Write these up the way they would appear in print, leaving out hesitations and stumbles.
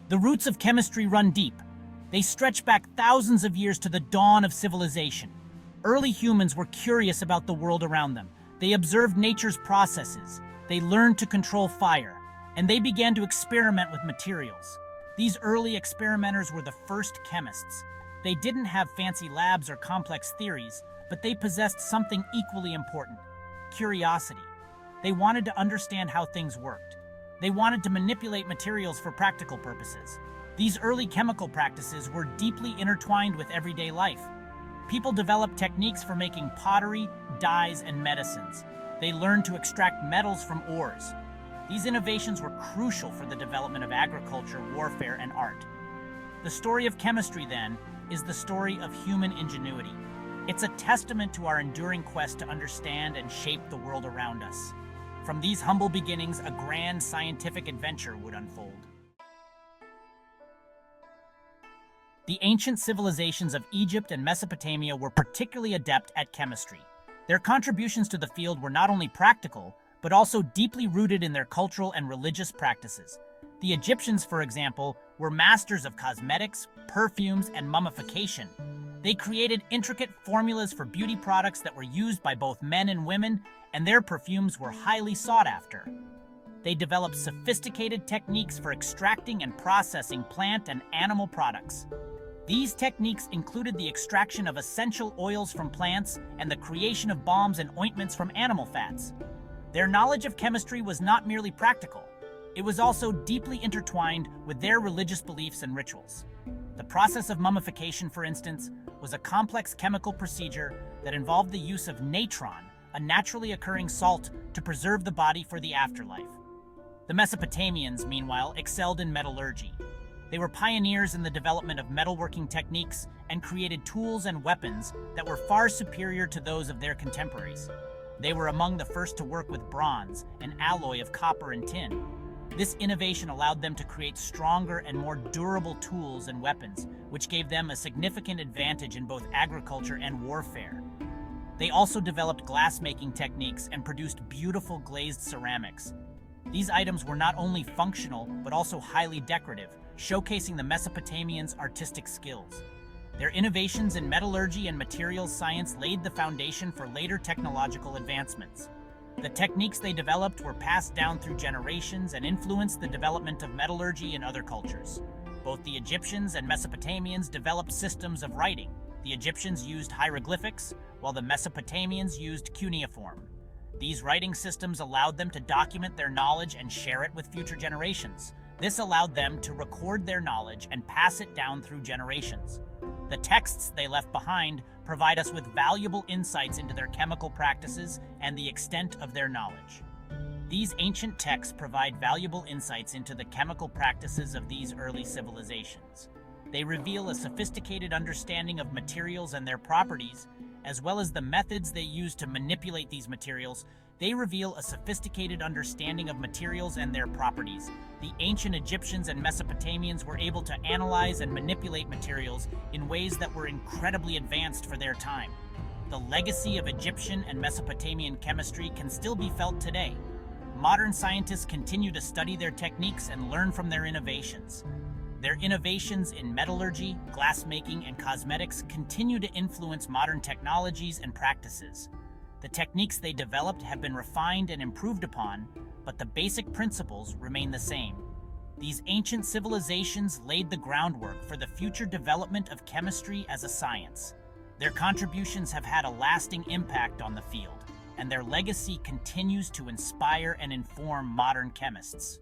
The roots of chemistry run deep. They stretch back thousands of years to the dawn of civilization. Early humans were curious about the world around them. They observed nature's processes. They learned to control fire, and they began to experiment with materials. These early experimenters were the first chemists. They didn't have fancy labs or complex theories, but they possessed something equally important: curiosity. They wanted to understand how things worked. They wanted to manipulate materials for practical purposes. These early chemical practices were deeply intertwined with everyday life. People developed techniques for making pottery, dyes, and medicines. They learned to extract metals from ores. These innovations were crucial for the development of agriculture, warfare, and art. The story of chemistry, then, is the story of human ingenuity. It's a testament to our enduring quest to understand and shape the world around us. From these humble beginnings, a grand scientific adventure would unfold. The ancient civilizations of Egypt and Mesopotamia were particularly adept at chemistry. Their contributions to the field were not only practical, but also deeply rooted in their cultural and religious practices. The Egyptians, for example, were masters of cosmetics, perfumes, and mummification. They created intricate formulas for beauty products that were used by both men and women, and their perfumes were highly sought after. They developed sophisticated techniques for extracting and processing plant and animal products. These techniques included the extraction of essential oils from plants and the creation of balms and ointments from animal fats. Their knowledge of chemistry was not merely practical. It was also deeply intertwined with their religious beliefs and rituals. The process of mummification, for instance, was a complex chemical procedure that involved the use of natron, a naturally occurring salt, to preserve the body for the afterlife. The Mesopotamians, meanwhile, excelled in metallurgy. They were pioneers in the development of metalworking techniques and created tools and weapons that were far superior to those of their contemporaries. They were among the first to work with bronze, an alloy of copper and tin. This innovation allowed them to create stronger and more durable tools and weapons, which gave them a significant advantage in both agriculture and warfare. They also developed glass-making techniques and produced beautiful glazed ceramics. These items were not only functional, but also highly decorative, showcasing the Mesopotamians' artistic skills. Their innovations in metallurgy and materials science laid the foundation for later technological advancements. The techniques they developed were passed down through generations and influenced the development of metallurgy in other cultures. Both the Egyptians and Mesopotamians developed systems of writing. The Egyptians used hieroglyphics, while the Mesopotamians used cuneiform. These writing systems allowed them to document their knowledge and share it with future generations. This allowed them to record their knowledge and pass it down through generations. The texts they left behind provide us with valuable insights into their chemical practices and the extent of their knowledge. These ancient texts provide valuable insights into the chemical practices of these early civilizations. They reveal a sophisticated understanding of materials and their properties, as well as the methods they used to manipulate these materials. They reveal a sophisticated understanding of materials and their properties. The ancient Egyptians and Mesopotamians were able to analyze and manipulate materials in ways that were incredibly advanced for their time. The legacy of Egyptian and Mesopotamian chemistry can still be felt today. Modern scientists continue to study their techniques and learn from their innovations. Their innovations in metallurgy, glassmaking, and cosmetics continue to influence modern technologies and practices. The techniques they developed have been refined and improved upon, but the basic principles remain the same. These ancient civilizations laid the groundwork for the future development of chemistry as a science. Their contributions have had a lasting impact on the field, and their legacy continues to inspire and inform modern chemists.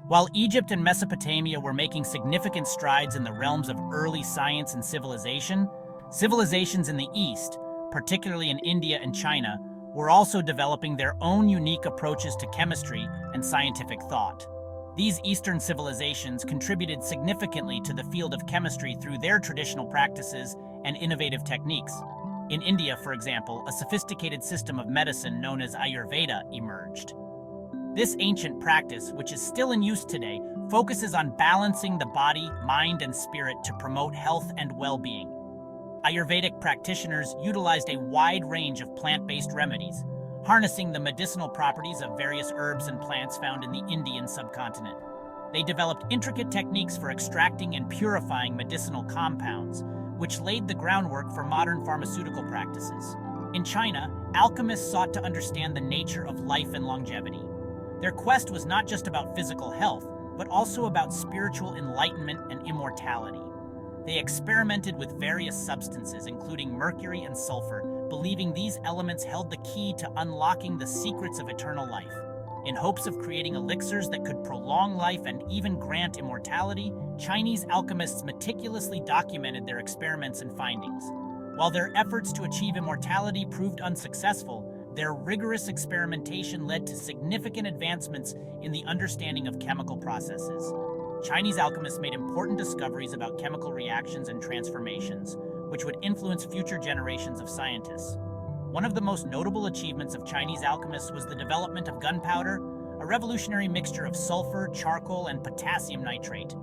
While Egypt and Mesopotamia were making significant strides in the realms of early science and civilization, civilizations in the East, particularly in India and China, were also developing their own unique approaches to chemistry and scientific thought. These Eastern civilizations contributed significantly to the field of chemistry through their traditional practices and innovative techniques. In India, for example, a sophisticated system of medicine known as Ayurveda emerged. This ancient practice, which is still in use today, focuses on balancing the body, mind, and spirit to promote health and well-being. Ayurvedic practitioners utilized a wide range of plant-based remedies, harnessing the medicinal properties of various herbs and plants found in the Indian subcontinent. They developed intricate techniques for extracting and purifying medicinal compounds, which laid the groundwork for modern pharmaceutical practices. In China, alchemists sought to understand the nature of life and longevity. Their quest was not just about physical health, but also about spiritual enlightenment and immortality. They experimented with various substances, including mercury and sulfur, believing these elements held the key to unlocking the secrets of eternal life. In hopes of creating elixirs that could prolong life and even grant immortality, Chinese alchemists meticulously documented their experiments and findings. While their efforts to achieve immortality proved unsuccessful, their rigorous experimentation led to significant advancements in the understanding of chemical processes. Chinese alchemists made important discoveries about chemical reactions and transformations, which would influence future generations of scientists. One of the most notable achievements of Chinese alchemists was the development of gunpowder, a revolutionary mixture of sulfur, charcoal, and potassium nitrate.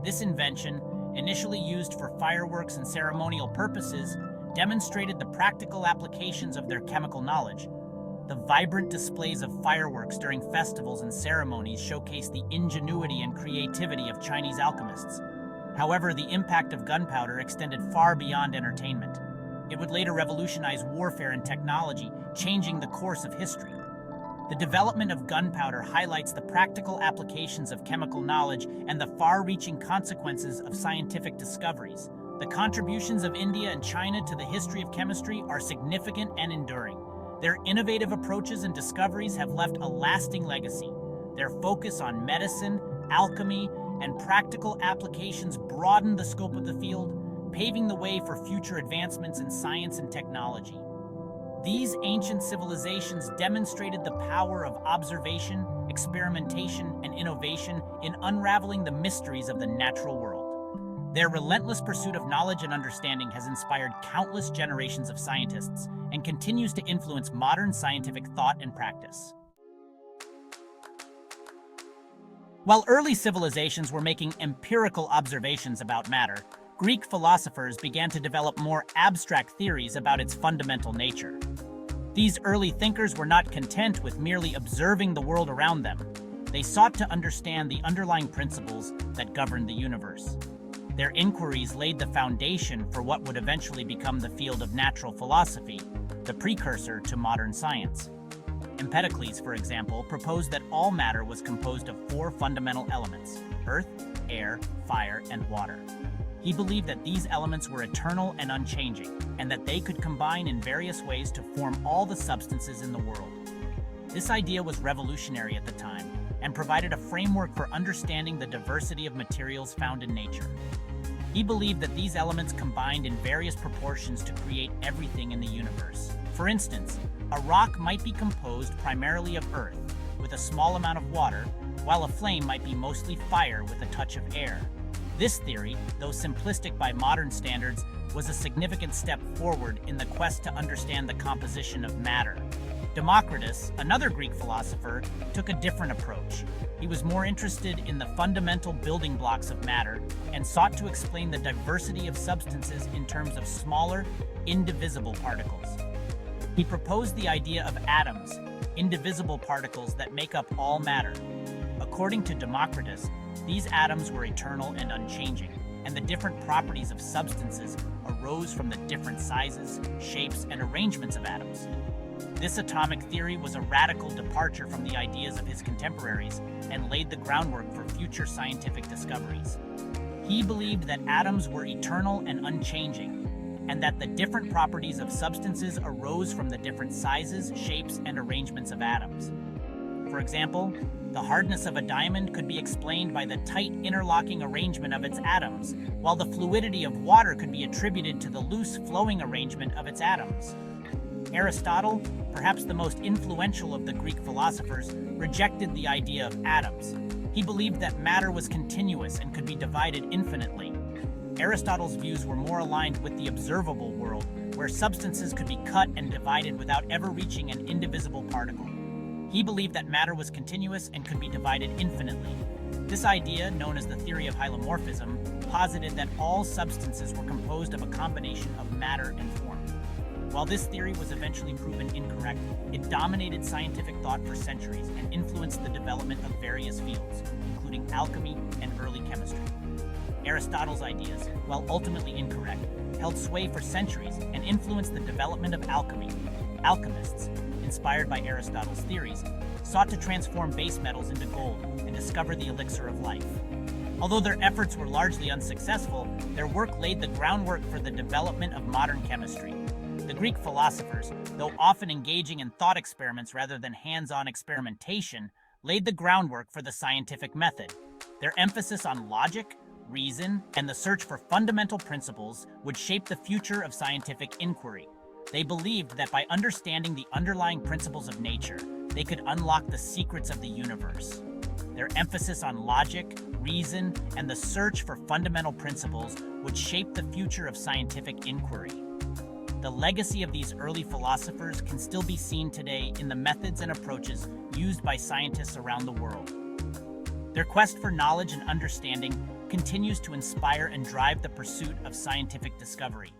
This invention, initially used for fireworks and ceremonial purposes, demonstrated the practical applications of their chemical knowledge. The vibrant displays of fireworks during festivals and ceremonies showcased the ingenuity and creativity of Chinese alchemists. However, the impact of gunpowder extended far beyond entertainment. It would later revolutionize warfare and technology, changing the course of history. The development of gunpowder highlights the practical applications of chemical knowledge and the far-reaching consequences of scientific discoveries. The contributions of India and China to the history of chemistry are significant and enduring. Their innovative approaches and discoveries have left a lasting legacy. Their focus on medicine, alchemy, and practical applications broadened the scope of the field, paving the way for future advancements in science and technology. These ancient civilizations demonstrated the power of observation, experimentation, and innovation in unraveling the mysteries of the natural world. Their relentless pursuit of knowledge and understanding has inspired countless generations of scientists and continues to influence modern scientific thought and practice. While early civilizations were making empirical observations about matter, Greek philosophers began to develop more abstract theories about its fundamental nature. These early thinkers were not content with merely observing the world around them. They sought to understand the underlying principles that govern the universe. Their inquiries laid the foundation for what would eventually become the field of natural philosophy, the precursor to modern science. Empedocles, for example, proposed that all matter was composed of four fundamental elements: earth, air, fire, and water. He believed that these elements were eternal and unchanging, and that they could combine in various ways to form all the substances in the world. This idea was revolutionary at the time, and provided a framework for understanding the diversity of materials found in nature. He believed that these elements combined in various proportions to create everything in the universe. For instance, a rock might be composed primarily of earth, with a small amount of water, while a flame might be mostly fire with a touch of air. This theory, though simplistic by modern standards, was a significant step forward in the quest to understand the composition of matter. Democritus, another Greek philosopher, took a different approach. He was more interested in the fundamental building blocks of matter and sought to explain the diversity of substances in terms of smaller, indivisible particles. He proposed the idea of atoms, indivisible particles that make up all matter. According to Democritus, these atoms were eternal and unchanging, and the different properties of substances arose from the different sizes, shapes, and arrangements of atoms. This atomic theory was a radical departure from the ideas of his contemporaries and laid the groundwork for future scientific discoveries. He believed that atoms were eternal and unchanging, and that the different properties of substances arose from the different sizes, shapes, and arrangements of atoms. For example, the hardness of a diamond could be explained by the tight interlocking arrangement of its atoms, while the fluidity of water could be attributed to the loose flowing arrangement of its atoms. Aristotle, perhaps the most influential of the Greek philosophers, rejected the idea of atoms. He believed that matter was continuous and could be divided infinitely. Aristotle's views were more aligned with the observable world, where substances could be cut and divided without ever reaching an indivisible particle. He believed that matter was continuous and could be divided infinitely. This idea, known as the theory of hylomorphism, posited that all substances were composed of a combination of matter and form. While this theory was eventually proven incorrect, it dominated scientific thought for centuries and influenced the development of various fields, including alchemy and early chemistry. Aristotle's ideas, while ultimately incorrect, held sway for centuries and influenced the development of alchemy. Alchemists, inspired by Aristotle's theories, sought to transform base metals into gold and discover the elixir of life. Although their efforts were largely unsuccessful, their work laid the groundwork for the development of modern chemistry. The Greek philosophers, though often engaging in thought experiments rather than hands-on experimentation, laid the groundwork for the scientific method. Their emphasis on logic, reason, and the search for fundamental principles would shape the future of scientific inquiry. They believed that by understanding the underlying principles of nature, they could unlock the secrets of the universe. Their emphasis on logic, reason, and the search for fundamental principles would shape the future of scientific inquiry. The legacy of these early philosophers can still be seen today in the methods and approaches used by scientists around the world. Their quest for knowledge and understanding continues to inspire and drive the pursuit of scientific discovery.